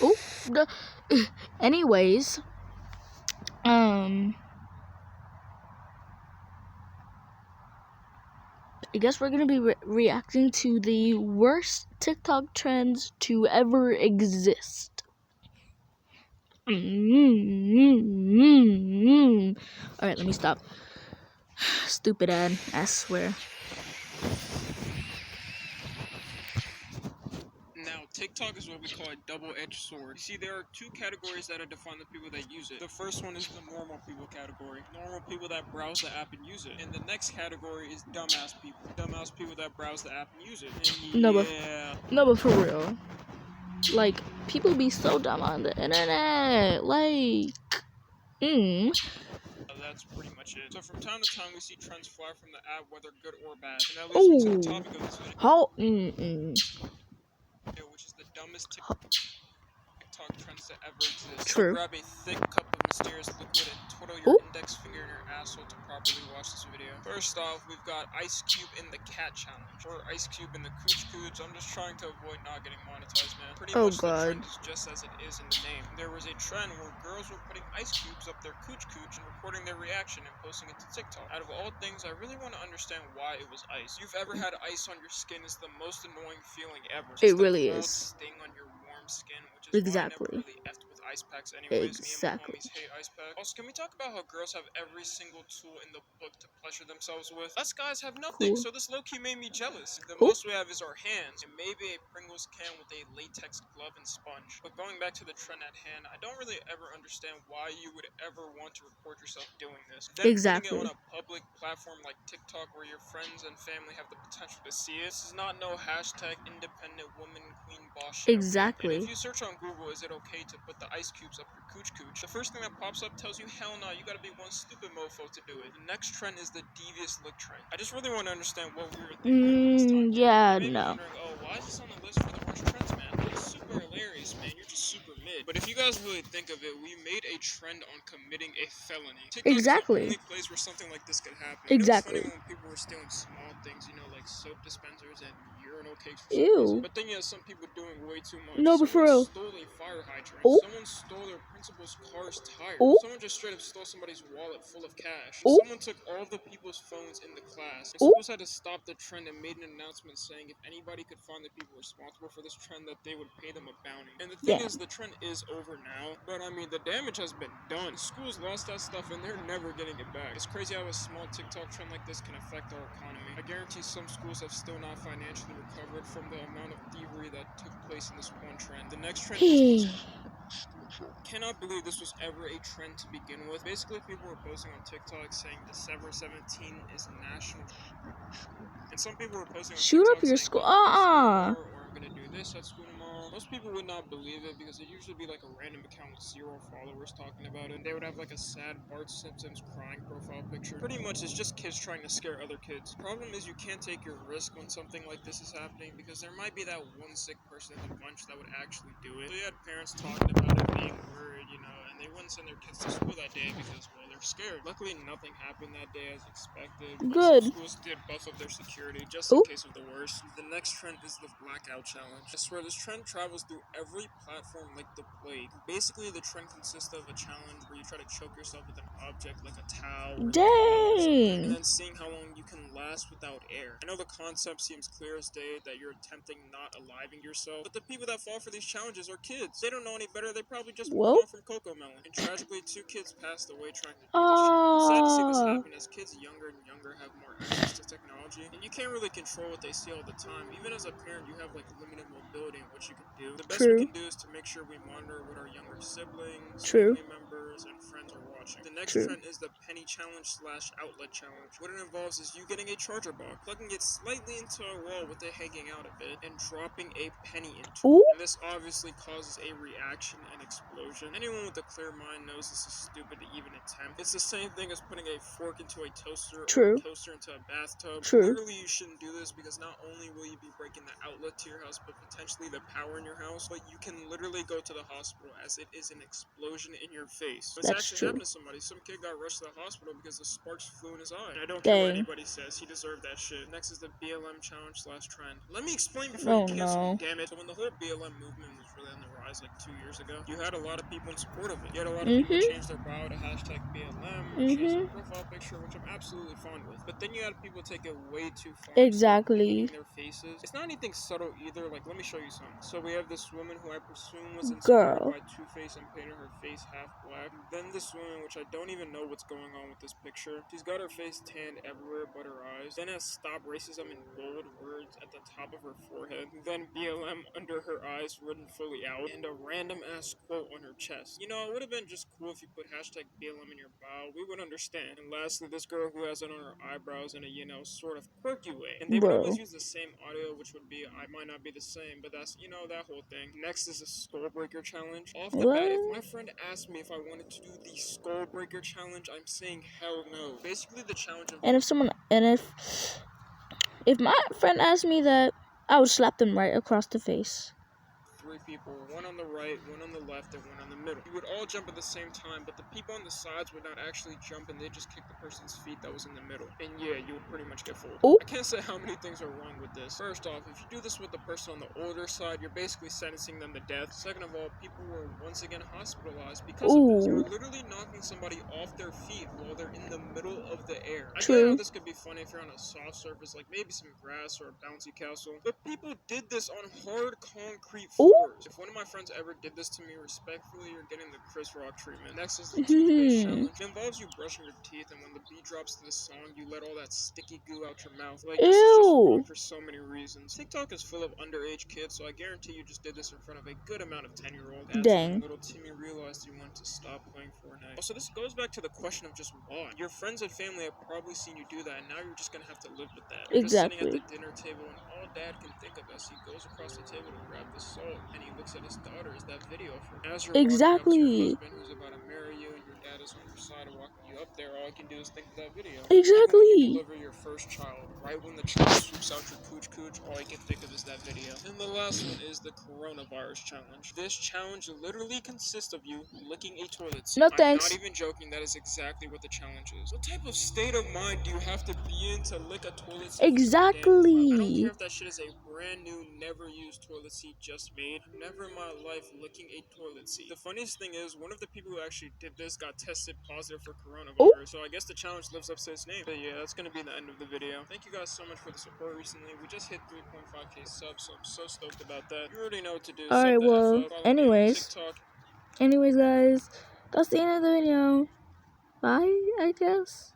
Oh, anyways, I guess we're gonna be reacting to the worst TikTok trends to ever exist. All right, let me stop. Stupid ad, I swear. Now, TikTok is what we call a double-edged sword. You see, there are two categories that define the people that use it. The first one is the normal people category. Normal people that browse the app and use it. And the next category is dumbass people. Dumbass people that browse the app and use it. And No, but for real. Like, people be so dumb on the internet. Like, that's pretty much it. So from time to time, we see trends fly from the app, whether good or bad. And that leads me to the topic of this video. Which is the dumbest TikTok trends to ever exist. True. So grab a thick cup of mysterious liquid and twiddle your index finger in your asshole to properly watch this video. First off, we've got Ice Cube in the cat challenge, or Ice Cube in the cooch cooch. I'm just trying to avoid not getting monetized, man. Pretty much the trend is just as it is in the name. There was a trend where girls were putting ice cubes up their cooch cooch and recording their reaction and posting it to TikTok. Out of all things, I really want to understand why it was ice. You've ever had ice on your skin? It's the most annoying feeling ever. Just it really the cold is. sting on your warm skin, which is why I never really effed with ice packs anyways. Me and my homies hate ice packs. Also, can we talk about how girls have every single tool in the book to pleasure themselves with? Us guys have nothing, so this low-key made me jealous. The most we have is our hands, and maybe a Pringles can with a latex glove and sponge. But going back to the trend at hand, I don't really ever understand why you would ever want to record yourself doing this. Then putting it on a public platform like TikTok where your friends and family have the potential to see it. This is not no hashtag independent woman queen boss shit. Exactly. And if you search on Google, is it okay to put the ice cubes up your cooch cooch? The first thing that pops up tells you, hell no, you gotta be one stupid mofo to do it. The next trend is the devious lick trend. I just really want to understand what we were thinking this time. Yeah, Maybe wondering, oh, why is this on the list for the worst trends, man? It's super hilarious, man. You're just super mid. But if you guys really think of it, we made a trend on committing a felony. TikTok is the only place where something like this could happen. You know, it's funny when people were stealing small things, you know, like soap dispensers and urinal cakes for some reason. But then you have some people doing way too much. No, but for real. Someone stole a fire hydrant. Someone stole their principal's car's tire. Someone just straight up stole somebody's wallet full of cash. Someone took all the people's phones in the class. And schools had to stop the trend and made an announcement saying if anybody could find the people responsible for this trend, that they would pay them a bounty. And the thing is, the trend is over now, but I mean, the damage has been done. Schools lost that stuff and they're never getting it back. It's crazy how a small TikTok trend like this can affect our economy. I guarantee some schools have still not financially recovered from the amount of thievery that took place in this one trend. The next trend is cannot believe this was ever a trend to begin with. Basically, people were posting on TikTok saying December 17 is national. And some people were posting on shoot TikTok up your saying, school. Or I'm gonna do this at school tomorrow. Most people would not believe it because it'd usually be like a random account with 0 followers talking about it. And they would have like a sad Bart Simpson's crying profile picture. Pretty much it's just kids trying to scare other kids. Problem is you can't take your risk when something like this is happening because there might be that one sick person in the bunch that would actually do it. So you had parents talking about it, being worried, you know, and they wouldn't send their kids to school that day because, well, they're scared. Luckily, nothing happened that day as expected. Good. Some schools did buff up their security just in case of the worst. The next trend is the blackout challenge. I swear this trend travels through every platform like the plague. Basically, the trend consists of a challenge where you try to choke yourself with an object like a towel or something, and then seeing how long you can last without air. I know the concept seems clear as day that you're attempting not aliving yourself, but the people that fall for these challenges are kids. They don't know any better. They probably just moved on from Coco Melon. And tragically, 2 kids passed away trying to do this challenge. Sad to see this happen as kids younger and younger have more access to technology, and you can't really control what they see all the time. Even as a parent, you have like limited mobility in what you can do. The best we can do is to make sure we monitor what our younger siblings, family members, and friends are watching. The next trend is the penny challenge / outlet challenge. What it involves is you getting a charger box, plugging it slightly into a wall with it hanging out a bit, and dropping a penny into it. And this obviously causes a reaction and explosion. Anyone with a clear mind knows this is stupid to even attempt. It's the same thing as putting a fork into a toaster or a toaster into a bathtub. Literally, you shouldn't do this because not only will you be breaking the outlet to your house, but potentially the power in your house, but you can literally go to the hospital as it is an explosion in your face. It's actually happened to somebody. Some kid got rushed to the hospital because the sparks flew in his eye. And I don't care what anybody says, he deserved that shit. Next is the BLM challenge / trend. Let me explain before you cancel me, damn it. So when the whole BLM movement was really on the rise, rise like 2 years ago. You had a lot of people in support of it. You had a lot of people change their bio to hashtag BLM, change their profile picture, which I'm absolutely fine with. But then you had people take it way too far. Exactly. Their faces. It's not anything subtle either. Like, let me show you something. So we have this woman who I presume was inspired by Two-Face and painted her face half black. Then this woman, which I don't even know what's going on with this picture. She's got her face tanned everywhere but her eyes. Then has "Stop Racism" in bold words at the top of her forehead. Then BLM under her eyes written fully out. And a random ass quote on her chest. You know, it would have been just cool if you put hashtag BLM in your bio. We would understand. And lastly, this girl who has it on her eyebrows in a, you know, sort of quirky way. And they would always use the same audio, which would be, I might not be the same, but that's, you know, that whole thing. Next is a skull breaker challenge. Off the bat, if my friend asked me if I wanted to do the skull breaker challenge, I'm saying hell no. Basically, the challenge of... if my friend asked me that, I would slap them right across the face. 3 people, one on the right, one on the left, and one on the middle. You would all jump at the same time, but the people on the sides would not actually jump, and they'd just kick the person's feet that was in the middle. And yeah, you would pretty much get fooled. I can't say how many things are wrong with this. First off, if you do this with the person on the older side, you're basically sentencing them to death. Second of all, people were once again hospitalized because of this. You're literally knocking somebody off their feet while they're in the middle of the air. I get how this could be funny if you're on a soft surface, like maybe some grass or a bouncy castle, but people did this on hard concrete floors. If one of my friends ever did this to me, respectfully, you're getting the Chris Rock treatment. Next is the toothpaste challenge. It involves you brushing your teeth, and when the beat drops to the song, you let all that sticky goo out your mouth. Like, this is just wrong for so many reasons. TikTok is full of underage kids, so I guarantee you just did this in front of a good amount of 10-year-olds. Dang. Little Timmy realized he wanted to stop playing Fortnite. Also, this goes back to the question of just why. Your friends and family have probably seen you do that, and now you're just gonna have to live with that. You're just sitting at the dinner table, and all Dad can think of as he goes across the table to grab the salt, and he looks at his daughter is that video for as you're walking up to your husband who's about to marry you, and your dad is on your side and walking you up there. All I can do is think of that video. When you deliver your first child, right when the child swoops out your cooch, all I can think of is that video. And the last one is the coronavirus challenge. This challenge literally consists of you licking a toilet seat. I'm not even joking. That is exactly what the challenge is. What type of state of mind do you have to be in to lick a toilet seat? Exactly. I don't care if that shit is a brand new, never used toilet seat just made. Never in my life licking a toilet seat. The funniest thing is, one of the people who actually did this got tested positive for coronavirus. So I guess the challenge lives up to its name. But yeah, that's gonna be the end of the video. Thank you guys so much for the support recently. We just hit 3.5k subs, so I'm so stoked about that. You already know what to do. Alright, well, anyways, guys, that's the end of the video. Bye, I guess.